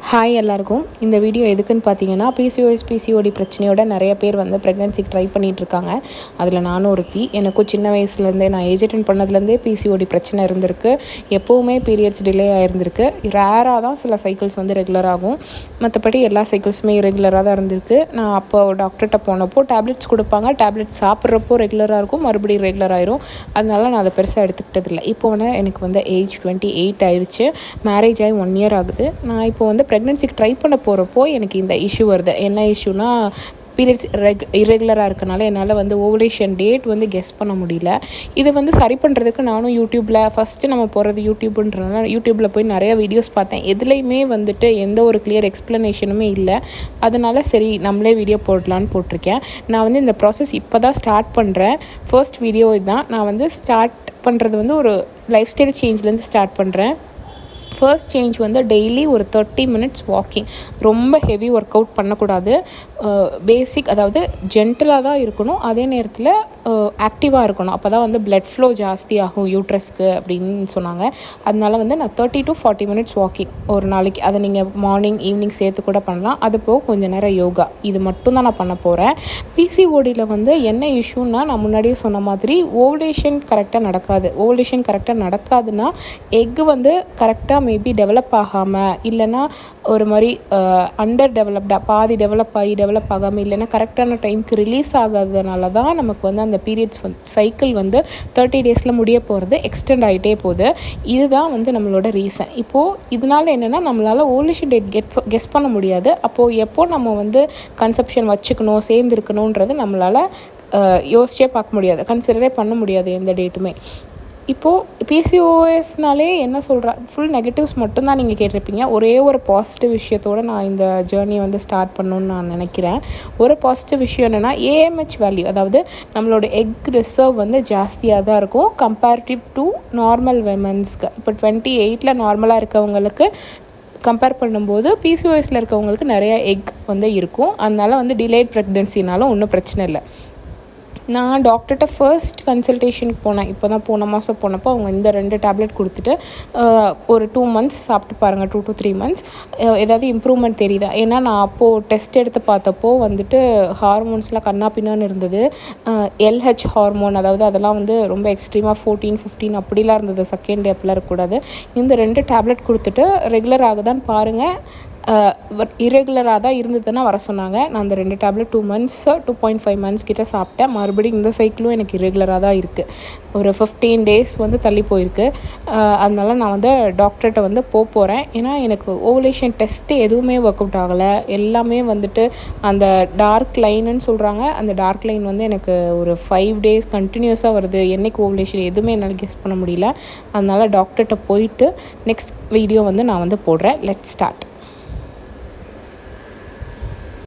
Hi எல்லாருக்கும். இந்த video எதுக்குன்னு பார்த்தீங்கன்னா, பிசிஓடி பிரச்சனையோட நிறைய பேர் வந்து ப்ரெக்னென்சிக்கு ட்ரை பண்ணிகிட்ருக்காங்க. அதில் நானும் ஒருத்தி. எனக்கும் சின்ன வயசுலேருந்தே நான் ஏஜ் அட்டெண்ட் பண்ணதுலேருந்தே பிசிஓடி பிரச்சனை இருந்திருக்கு. எப்போவுமே பீரியட்ஸ் டிலே ஆகிருந்திருக்கு. ரேராக தான் சில சைக்கிள்ஸ் வந்து ரெகுலர் ஆகும். மற்றபடி எல்லா சைக்கிள்ஸுமே ரெகுலராக தான் இருந்திருக்கு. நான் அப்போ டாக்டர்கிட்ட போனப்போ டேப்லெட்ஸ் கொடுப்பாங்க. டேப்லெட்ஸ் சாப்பிட்றப்போ ரெகுலராக இருக்கும், மறுபடியும் ரெகுலர் ஆயிரும். அதனால நான் அதை பெருசாக எடுத்துக்கிட்டதில்லை. இப்போ வந்து எனக்கு வந்து ஏஜ் 28 ஆயிடுச்சு. மேரேஜ் ஆகி 1 year ஆகுது. நான் இப்போ வந்து ப்ரெக்னென்சிக்கு ட்ரை பண்ண போகிறப்போ எனக்கு இந்த இஷ்யூ வருது. என்ன இஷ்யூனா, பீரியட்ஸ் இரெகுலராக இருக்கனால என்னால் வந்து ஓவலேஷன் டேட் வந்து கெஸ் பண்ண முடியல. இது வந்து சரி பண்ணுறதுக்கு நானும் யூடியூப்பில் ஃபஸ்ட்டு நம்ம போகிறது யூடியூப்ன்றனால யூடியூப்பில் போய் நிறைய வீடியோஸ் பார்த்தேன். எதுலேயுமே வந்துட்டு எந்த ஒரு கிளியர் எக்ஸ்ப்ளனேஷனுமே இல்லை. அதனால சரி நம்மளே வீடியோ போடலான்னு போட்டிருக்கேன். நான் வந்து இந்த ப்ராசஸ் இப்போ தான் ஸ்டார்ட் பண்ணுறேன். ஃபர்ஸ்ட் வீடியோ இதுதான். நான் வந்து ஸ்டார்ட் பண்ணுறது வந்து ஒரு லைஃப் ஸ்டைல் சேஞ்ச்லேருந்து ஸ்டார்ட் பண்ணுறேன். ஃபர்ஸ்ட் சேஞ்ச் வந்து டெய்லி ஒரு 30 minutes வாக்கிங். ரொம்ப ஹெவி ஒர்க் அவுட் பண்ணக்கூடாது. பேசிக், அதாவது ஜென்டலாக தான் இருக்கணும். அதே நேரத்தில் ஆக்டிவாக இருக்கணும். அப்போ தான் வந்து பிளட் ஃப்ளோ ஜாஸ்தி ஆகும் யூட்ரஸ்க்கு அப்படின்னு சொன்னாங்க. அதனால வந்து நான் 30 to 40 minutes வாக்கிங் ஒரு நாளைக்கு. அதை நீங்கள் மார்னிங் ஈவினிங் சேர்த்து கூட பண்ணலாம். அது போக கொஞ்சம் நேரம் யோகா. இது மட்டும் தான் நான் பண்ண போகிறேன். பிசிஓடியில் வந்து என்ன இஷ்யூன்னா, நான் முன்னாடியே சொன்ன மாதிரி ஓவலேஷன் கரெக்டாக நடக்காதுன்னா எக்கு வந்து கரெக்டாக மேபி டெவலப் ஆகாமல், இல்லைன்னா ஒரு மாதிரி அண்டர் டெவலப்டாக பாதி டெவலப் ஆகாமல், இல்லைன்னா கரெக்டான டைமுக்கு ரிலீஸ் ஆகாததுனால தான் நமக்கு வந்து அந்த பீரியட்ஸ் சைக்கிள் வந்து 30 days முடிய போகிறது எக்ஸ்டெண்ட் ஆகிட்டே போகுது. இதுதான் வந்து நம்மளோட ரீசன். இப்போது இதனால என்னென்னா, நம்மளால் ஓவலேஷன் டேட் கெஸ் பண்ண முடியாது. அப்போது எப்போ நம்ம வந்து கன்செப்ஷன் வச்சுக்கணும், சேர்ந்துருக்கணுன்றது நம்மளால் யோசிச்சே பார்க்க முடியாது, கன்சிடரே பண்ண முடியாது எந்த டேட்டுமே. இப்போது பிசிஓஎஸ்னாலே என்ன ஃபுல் நெகட்டிவ்ஸ் மட்டும்தான் நீங்கள் கேட்டிருப்பீங்க. ஒரே ஒரு பாசிட்டிவ் விஷயத்தோடு நான் இந்த ஜேர்னி வந்து ஸ்டார்ட் பண்ணணுன்னு நான் நினைக்கிறேன். ஒரு பாசிட்டிவ் விஷயம் என்னென்னா, ஏஎம்ஹெச் வேல்யூ, அதாவது நம்மளோட எக் ரிசர்வ் வந்து ஜாஸ்தியாக தான் இருக்கும் கம்பேரிட்டிவ் டு நார்மல் விமன்ஸ்க்கு. இப்போ 28 நார்மலாக இருக்கவங்களுக்கு கம்பேர் பண்ணும்போது பிசிஓஎஸில் இருக்கவங்களுக்கு நிறையா எக் வந்து இருக்கும். அதனால வந்து டிலேட் ப்ரெக்னென்சினாலும் ஒன்றும் பிரச்சனை இல்லை. நான் டாக்டர்கிட்ட ஃபர்ஸ்ட் கன்சல்டேஷனுக்கு போனேன். இப்போ தான் போன மாதம் போனப்போ அவங்க இந்த 2 டேப்லெட் கொடுத்துட்டு ஒரு 2 months சாப்பிட்டு பாருங்கள், 2 to 3 months ஏதாவது இம்ப்ரூவ்மெண்ட் தெரியுதா. ஏன்னா நான் அப்போது டெஸ்ட் எடுத்து பார்த்தப்போ வந்துட்டு ஹார்மோன்ஸ்லாம் கண்ணா பின்னான்னு இருந்தது. எல்ஹெச் ஹார்மோன், அதாவது அதெல்லாம் வந்து ரொம்ப எக்ஸ்ட்ரீமாக 14, 15 அப்படிலாம் இருந்தது. செகண்ட் டே அப்படிலாம் இருக்கக்கூடாது. இந்த 2 டேப்லெட் கொடுத்துட்டு ரெகுலர் ஆகுதான்னு பாருங்கள். இரெகுலராக தான் இருந்ததுன்னா வர சொன்னாங்க. நான் அந்த 2 டேப்லெட் 2.5 months கிட்ட சாப்பிட்டேன். மறுபடியும் இந்த சைக்கிளும் எனக்கு இரெகுலராக தான் இருக்குது. ஒரு 15 days வந்து தள்ளி போயிருக்கு. அதனால நான் வந்து டாக்டர்கிட்ட வந்து போகிறேன். ஏன்னா எனக்கு ஓவலேஷன் டெஸ்ட்டு எதுவுமே ஒர்க் அவுட் ஆகலை. எல்லாமே வந்துட்டு அந்த டார்க் லைனுன்னு சொல்கிறாங்க. அந்த டார்க் லைன் வந்து எனக்கு ஒரு 5 days கண்டினியூஸாக வருது. என்னைக்கு ஓவலேஷன் எதுவுமே என்னால் கெஸ் பண்ண முடியல. அதனால டாக்டர்கிட்ட போயிட்டு நெக்ஸ்ட் வீடியோ வந்து நான் வந்து போடுறேன். Let's start.